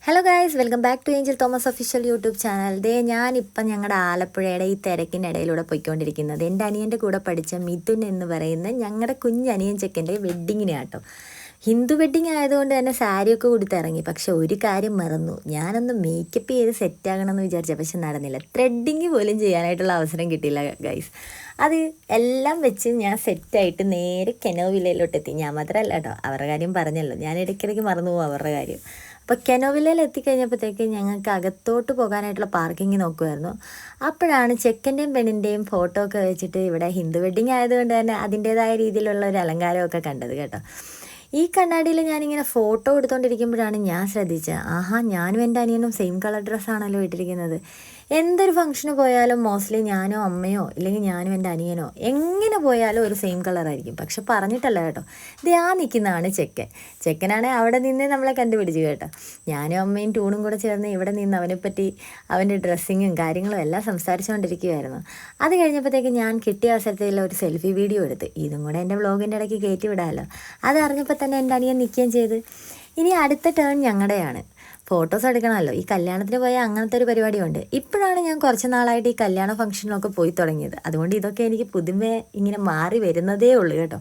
Hello guys, welcome back to Angel Thomas official YouTube channel. ഞാനിപ്പം ഞങ്ങളുടെ ആലപ്പുഴയുടെ ഈ തിരക്കിനിടയിലൂടെ പോയിക്കൊണ്ടിരിക്കുന്നത് എൻ്റെ അനിയൻ്റെ കൂടെ പഠിച്ച മിഥുൻ എന്ന് പറയുന്ന ഞങ്ങളുടെ കുഞ്ഞനിയൻ ചെക്കൻ്റെ വെഡ്ഡിങ്ങിന് കേട്ടോ. ഹിന്ദു വെഡ്ഡിങ് ആയതുകൊണ്ട് തന്നെ സാരിയൊക്കെ കൊടുത്തിറങ്ങി. പക്ഷെ ഒരു കാര്യം മറന്നു, ഞാനൊന്ന് മേക്കപ്പ് ചെയ്ത് സെറ്റാകണമെന്ന് വിചാരിച്ച, പക്ഷെ നടന്നില്ല. ത്രെഡിങ് പോലും ചെയ്യാനായിട്ടുള്ള അവസരം കിട്ടിയില്ല ഗൈസ്. അത് എല്ലാം വെച്ച് ഞാൻ സെറ്റായിട്ട് നേരെ കെനോ വില്ലയിലോട്ട് എത്തി. ഞാൻ മാത്രമല്ല കേട്ടോ, അവരുടെ കാര്യം പറഞ്ഞല്ലോ, ഞാൻ ഇടയ്ക്കിടയ്ക്ക് മറന്നു പോകും അവരുടെ കാര്യം. അപ്പോൾ കെനോ വില്ലയിൽ എത്തിക്കഴിഞ്ഞപ്പോഴത്തേക്ക് ഞങ്ങൾക്ക് അകത്തോട്ട് പോകാനായിട്ടുള്ള പാർക്കിംഗ് നോക്കുമായിരുന്നു. അപ്പോഴാണ് ചെക്കൻ്റെയും പെണ്ണിൻ്റെയും ഫോട്ടോ ഒക്കെ വെച്ചിട്ട് ഇവിടെ ഹിന്ദു വെഡ്ഡിങ് ആയതുകൊണ്ട് തന്നെ അതിൻ്റേതായ രീതിയിലുള്ള ഒരു അലങ്കാരമൊക്കെ കണ്ടത് കേട്ടോ. ഈ കണ്ണാടിയിൽ ഞാനിങ്ങനെ ഫോട്ടോ എടുത്തുകൊണ്ടിരിക്കുമ്പോഴാണ് ഞാൻ ശ്രദ്ധിച്ചത്, ആഹാ, ഞാനും എൻ്റെ അനിയനും സെയിം കളർ ഡ്രസ്സാണല്ലോ ഇട്ടിരിക്കുന്നത്. എന്തൊരു ഫംഗ്ഷന് പോയാലും മോസ്റ്റ്ലി ഞാനോ അമ്മയോ ഇല്ലെങ്കിൽ ഞാനും എൻ്റെ അനിയനോ എങ്ങനെ പോയാലും ഒരു സെയിം കളറായിരിക്കും. പക്ഷെ പറഞ്ഞിട്ടല്ല കേട്ടോ, നിൽക്കുന്നതാണ് ചെക്കനാണെങ്കിൽ അവിടെ നിന്നേ നമ്മളെ കണ്ടുപിടിച്ചു കേട്ടോ. ഞാനും അമ്മയും ടൂണും കൂടെ ചേർന്ന് ഇവിടെ നിന്ന് അവനെപ്പറ്റി അവൻ്റെ ഡ്രസ്സിങ്ങും കാര്യങ്ങളും എല്ലാം സംസാരിച്ചുകൊണ്ടിരിക്കുകയായിരുന്നു. അത് കഴിഞ്ഞപ്പോഴത്തേക്ക് ഞാൻ കിട്ടിയ അവസരത്തിൽ ഒരു സെൽഫി വീഡിയോ എടുത്ത് ഇതും കൂടെ എൻ്റെ വ്ളോഗിൻ്റെ ഇടയ്ക്ക് കയറ്റി വിടാമല്ലോ. അത് അറിഞ്ഞപ്പോൾ തന്നെ എൻ്റെ അനിയൻ നിൽക്കുകയും ചെയ്ത്. ഇനി അടുത്ത ടേൺ ഞങ്ങളുടെയാണ്. ഫോട്ടോസ് എടുക്കണമല്ലോ, ഈ കല്യാണത്തിന് പോയാൽ അങ്ങനത്തെ ഒരു പരിപാടിയുണ്ട്. ഇപ്പോഴാണ് ഞാൻ കുറച്ച് നാളായിട്ട് ഈ കല്യാണ ഫംഗ്ഷനിലൊക്കെ പോയി തുടങ്ങിയത്. അതുകൊണ്ട് ഇതൊക്കെ എനിക്ക് പുതുമ ഇങ്ങനെ മാറി വരുന്നതേ ഉള്ളൂ കേട്ടോ.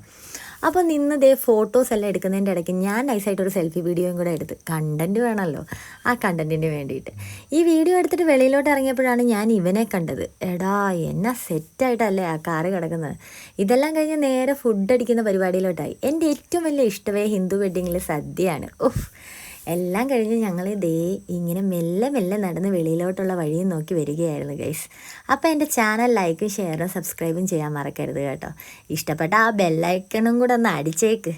അപ്പോൾ നിന്ന് ഫോട്ടോസ് എല്ലാം എടുക്കുന്നതിൻ്റെ ഇടയ്ക്ക് ഞാൻ നൈസായിട്ടൊരു സെൽഫി വീഡിയോയും കൂടെ എടുത്ത്. കണ്ടൻറ്റ് വേണമല്ലോ, ആ കണ്ടൻറ്റിന് വേണ്ടിയിട്ട് ഈ വീഡിയോ എടുത്തിട്ട് വെളിയിലോട്ട് ഇറങ്ങിയപ്പോഴാണ് ഞാൻ ഇവനെ കണ്ടത്. എടാ, എന്നാ സെറ്റായിട്ടല്ലേ ആ കാറ് കിടക്കുന്നത്. ഇതെല്ലാം കഴിഞ്ഞ് നേരെ ഫുഡ് അടിക്കുന്ന പരിപാടിയിലോട്ടായി. എൻ്റെ ഏറ്റവും വലിയ ഇഷ്ടമേ ഹിന്ദു വെഡ്ഡിങ്ങിൽ സദ്യയാണ്. എല്ലാം കഴിഞ്ഞ് ഞങ്ങൾ ഇങ്ങനെ മെല്ലെ മെല്ലെ നടന്ന് വെളിയിലോട്ടുള്ള വഴിയും നോക്കി വരികയായിരുന്നു ഗൈസ്. അപ്പോൾ എൻ്റെ ചാനൽ ലൈക്കും ഷെയറും സബ്സ്ക്രൈബും ചെയ്യാൻ മറക്കരുത് കേട്ടോ. ഇഷ്ടപ്പെട്ട ആ ബെല്ലൈക്കണും കൂടെ ഒന്ന് അടിച്ചേക്ക്.